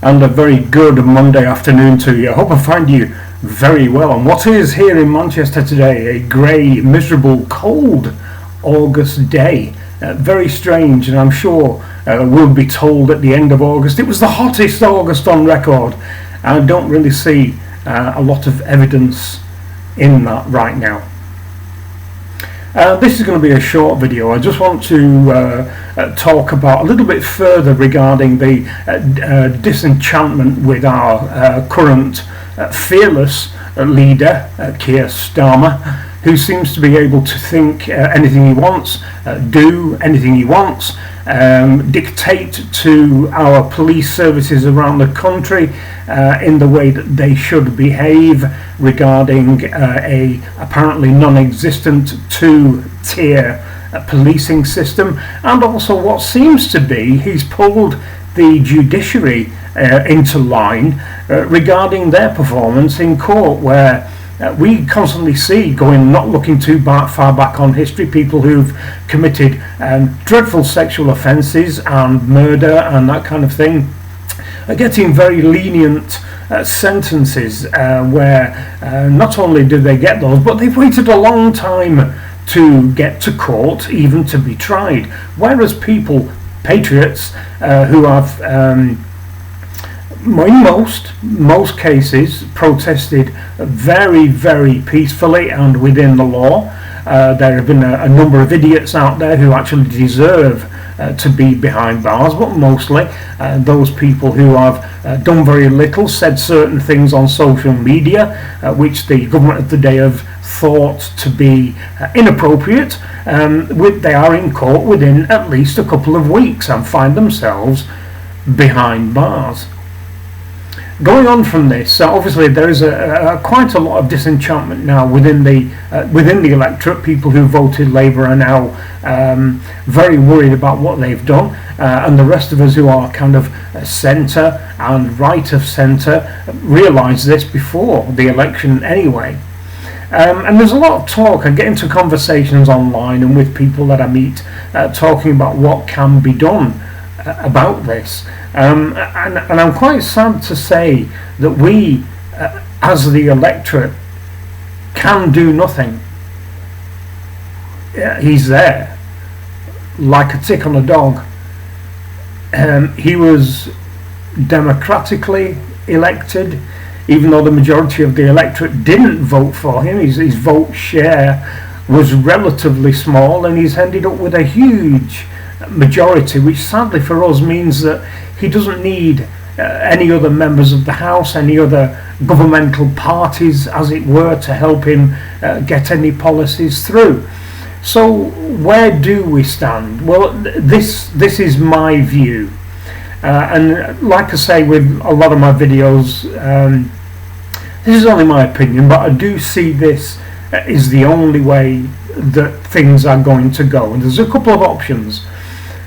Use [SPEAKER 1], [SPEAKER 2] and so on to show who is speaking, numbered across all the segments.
[SPEAKER 1] and a very good Monday afternoon to you. I hope I find you very well on what is here in Manchester today, a grey, miserable, cold August day. Very strange, and I'm sure we'll be told at the end of August it was the hottest August on record. I don't really see a lot of evidence in that right now. This is going to be a short video. I just want to talk about a little bit further regarding the disenchantment with our current fearless leader, Kier Starmer, who seems to be able to think anything he wants, do anything he wants, dictate to our police services around the country in the way that they should behave regarding a apparently non-existent two-tier policing system, and also what seems to be he's pulled the judiciary into line regarding their performance in court, where we constantly see, going not looking too far back on history, people who've committed dreadful sexual offences and murder and that kind of thing are getting very lenient sentences where not only do they get those, but they've waited a long time to get to court, even to be tried, whereas people, patriots, who have in most cases protested very, very peacefully and within the law. There have been a number of idiots out there who actually deserve to be behind bars, but mostly those people who have done very little, said certain things on social media which the government of the day have thought to be inappropriate, they are in court within at least a couple of weeks and find themselves behind bars. Going on from this, obviously there is quite a lot of disenchantment now within the electorate. People who voted Labour are now very worried about what they've done, and the rest of us who are kind of centre and right of centre realised this before the election anyway. And there's a lot of talk. I get into conversations online and with people that I meet talking about what can be done about this, and I'm quite sad to say that we as the electorate can do nothing. He's there like a tick on a dog. He was democratically elected, even though the majority of the electorate didn't vote for him. His vote share was relatively small, and he's ended up with a huge majority, which sadly for us means that he doesn't need any other members of the House, any other governmental parties as it were, to help him get any policies through. So where do we stand? Well, this is my view, and like I say with a lot of my videos, this is only my opinion, but I do see this is the only way that things are going to go, and there's a couple of options.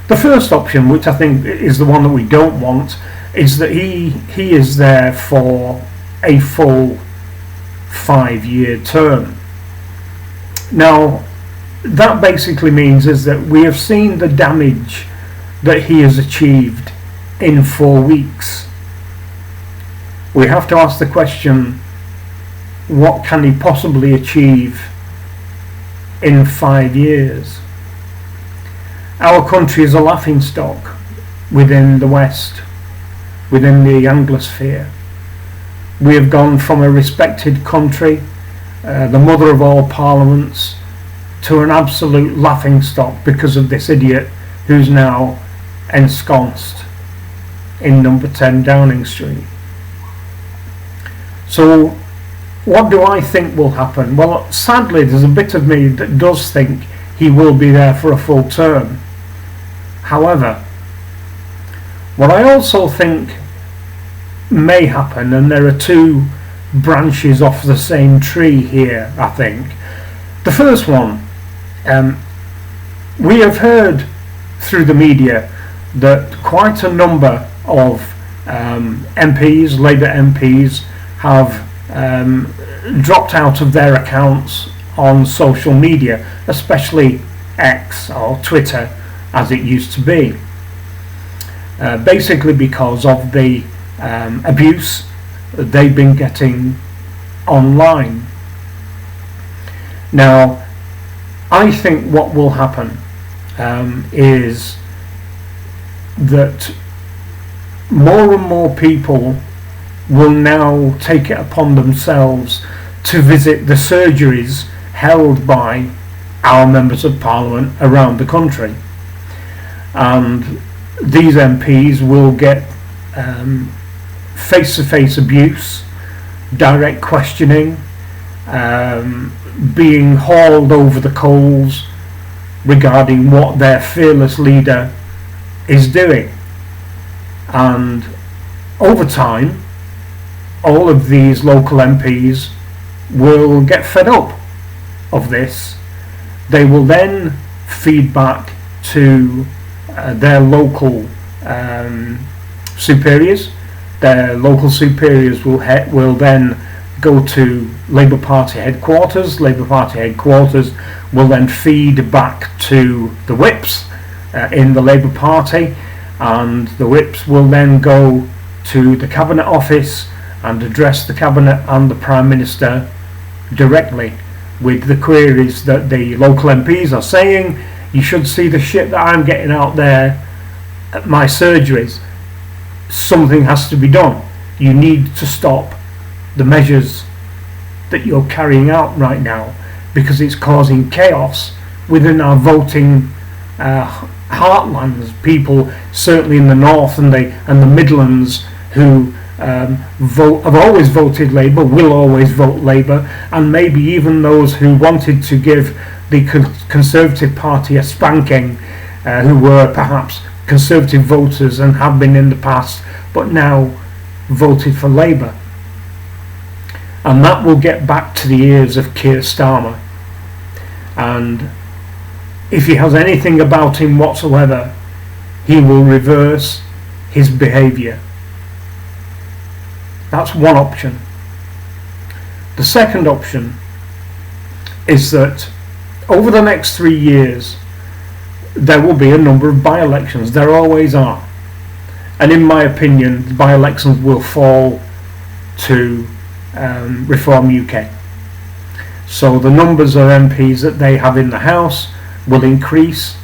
[SPEAKER 1] The first option, which I think is the one that we don't want, is that he is there for a full 5-year term. Now, that basically means is that we have seen the damage that he has achieved in 4 weeks. We have to ask the question, what can he possibly achieve in 5 years? Our country is a laughingstock within the West, within the Anglosphere. We have gone from a respected country, the mother of all parliaments, to an absolute laughingstock because of this idiot who's now ensconced in number 10 Downing Street. So what do I think will happen? Well, sadly there's a bit of me that does think he will be there for a full term. However, what I also think may happen, and there are two branches off the same tree here, I think. The first one, we have heard through the media that quite a number of MPs, Labour MPs, have dropped out of their accounts on social media, especially X or Twitter as it used to be, basically because of the abuse that they've been getting online. Now, I think what will happen is that more and more people will now take it upon themselves to visit the surgeries held by our members of parliament around the country, and these MPs will get face-to-face abuse, direct questioning, being hauled over the coals regarding what their fearless leader is doing. And over time, all of these local MPs will get fed up of this. They will then feed back to their local superiors. Their local superiors will then go to Labour Party headquarters. Labour Party headquarters will then feed back to the whips in the Labour Party, and the whips will then go to the Cabinet Office and address the Cabinet and the Prime Minister directly with the queries that the local MPs are saying. You should see the shit that I'm getting out there at my surgeries. Something has to be done. You need to stop the measures that you're carrying out right now, because it's causing chaos within our voting heartlands. People, certainly in the north and the Midlands, who have always voted Labour, will always vote Labour, and maybe even those who wanted to give the Conservative Party a spanking, who were perhaps Conservative voters and have been in the past, but now voted for Labour. And that will get back to the ears of Kier Starmer. And if he has anything about him whatsoever, he will reverse his behaviour. That's one option. The second option is that over the next 3 years there will be a number of by-elections. There always are. And in my opinion, the by-elections will fall to Reform UK. So the numbers of MPs that they have in the House will increase.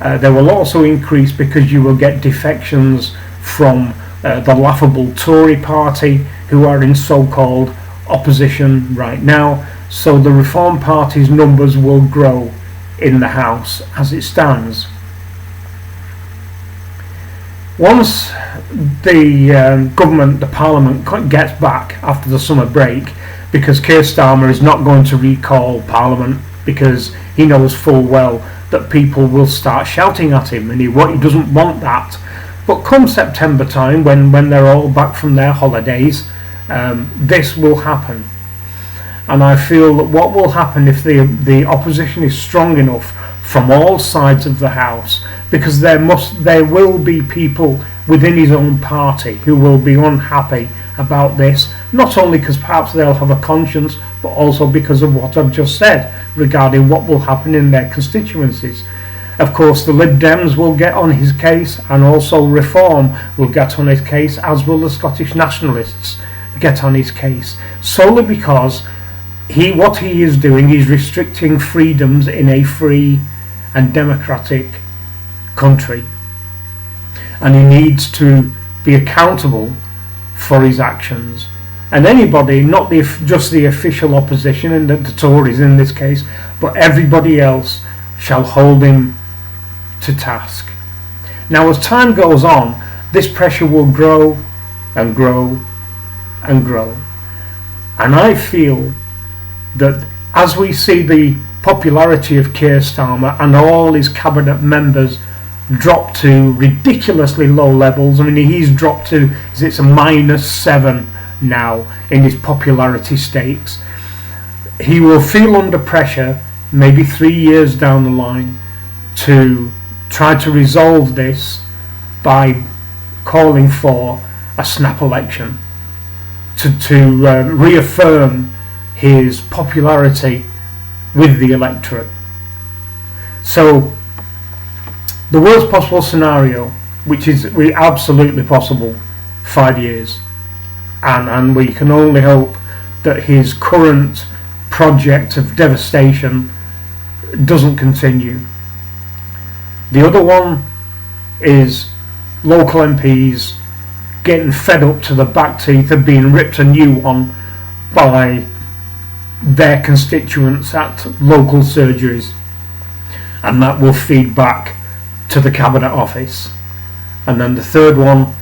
[SPEAKER 1] They will also increase because you will get defections from the laughable Tory party, who are in so-called opposition right now. So the Reform Party's numbers will grow in the House as it stands. Once the government, the Parliament, gets back after the summer break, because Kier Starmer is not going to recall Parliament, because he knows full well that people will start shouting at him, and he doesn't want that. But come September time, when they're all back from their holidays, this will happen. And I feel that what will happen if the opposition is strong enough from all sides of the House, because there will be people within his own party who will be unhappy about this, not only because perhaps they'll have a conscience, but also because of what I've just said regarding what will happen in their constituencies. Of course, the Lib Dems will get on his case, and also Reform will get on his case, as will the Scottish Nationalists get on his case, solely because what he is doing is restricting freedoms in a free and democratic country, and he needs to be accountable for his actions. And anybody, not just the official opposition and the Tories in this case, but everybody else shall hold him to task. Now, as time goes on, this pressure will grow and grow and grow, and I feel that as we see the popularity of Kier Starmer and all his cabinet members drop to ridiculously low levels, I mean, he's dropped to, it's a -7 now in his popularity stakes, he will feel under pressure maybe 3 years down the line to try to resolve this by calling for a snap election to reaffirm his popularity with the electorate. So the worst possible scenario, which is absolutely possible, 5 years, and we can only hope that his current project of devastation doesn't continue. The other one is local MPs getting fed up to the back teeth of being ripped a new one by their constituents at local surgeries, and that will feed back to the Cabinet Office. And then the third one,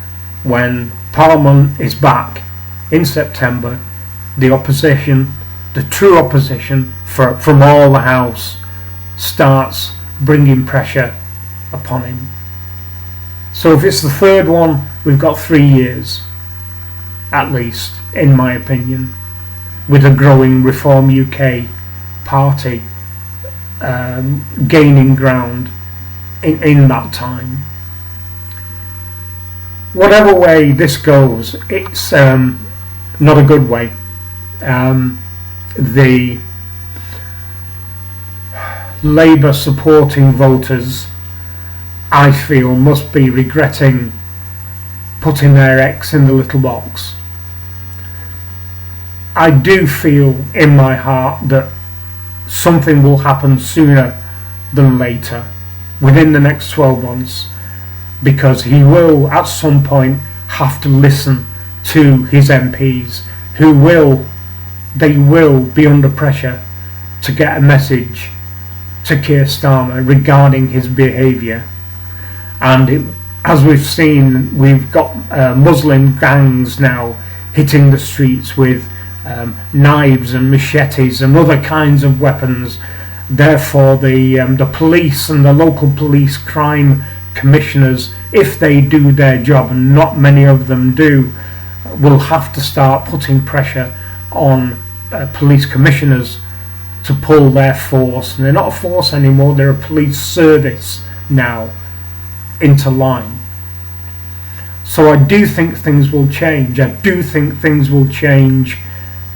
[SPEAKER 1] when Parliament is back in September, the opposition, the true opposition from all the House, starts bringing pressure upon him. So if it's the third one, we've got 3 years at least, in my opinion, with a growing Reform UK party gaining ground in that time. Whatever way this goes, it's not a good way. The Labour supporting voters, I feel, must be regretting putting their X in the little box. I do feel in my heart that something will happen sooner than later, within the next 12 months, because he will at some point have to listen to his MPs, who will be under pressure to get a message to Kier Starmer regarding his behaviour. And as we've seen, we've got Muslim gangs now hitting the streets with knives and machetes and other kinds of weapons. Therefore the police and the local police crime commissioners, if they do their job, and not many of them do, will have to start putting pressure on police commissioners to pull their force, and they're not a force anymore, they're a police service now, into line. So I do think things will change. I do think things will change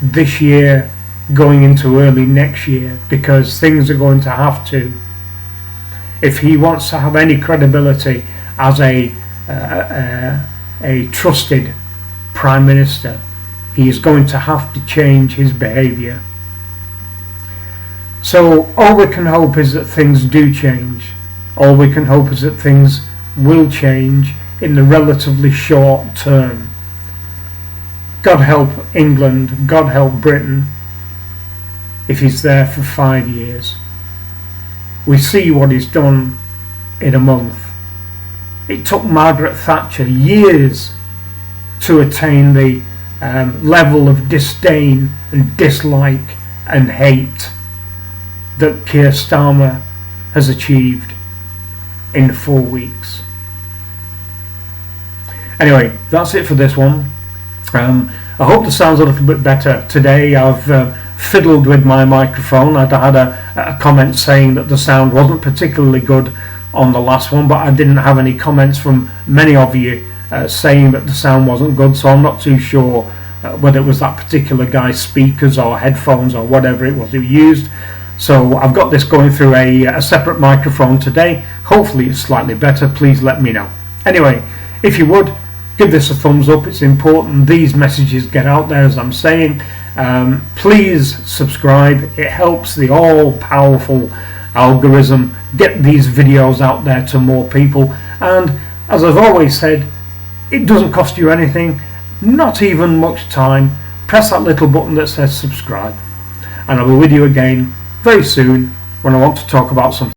[SPEAKER 1] this year, going into early next year, because things are going to have to. If he wants to have any credibility as a trusted Prime Minister, he is going to have to change his behaviour. So all we can hope is that things do change. All we can hope is that things will change in the relatively short term. God help England, God help Britain, if he's there for 5 years. We see what he's done in a month. It took Margaret Thatcher years to attain the level of disdain and dislike and hate that Kier Starmer has achieved in 4 weeks. Anyway, that's it for this one. I hope the sound's a little bit better today. I've fiddled with my microphone. I'd had a comment saying that the sound wasn't particularly good on the last one, but I didn't have any comments from many of you saying that the sound wasn't good, so I'm not too sure whether it was that particular guy's speakers or headphones or whatever it was he used. So I've got this going through a separate microphone today. Hopefully it's slightly better. Please let me know. Anyway, if you would, give this a thumbs up. It's important these messages get out there, as I'm saying. Please subscribe. It helps the all-powerful algorithm get these videos out there to more people. And as I've always said, it doesn't cost you anything, not even much time. Press that little button that says subscribe, and I'll be with you again very soon when I want to talk about something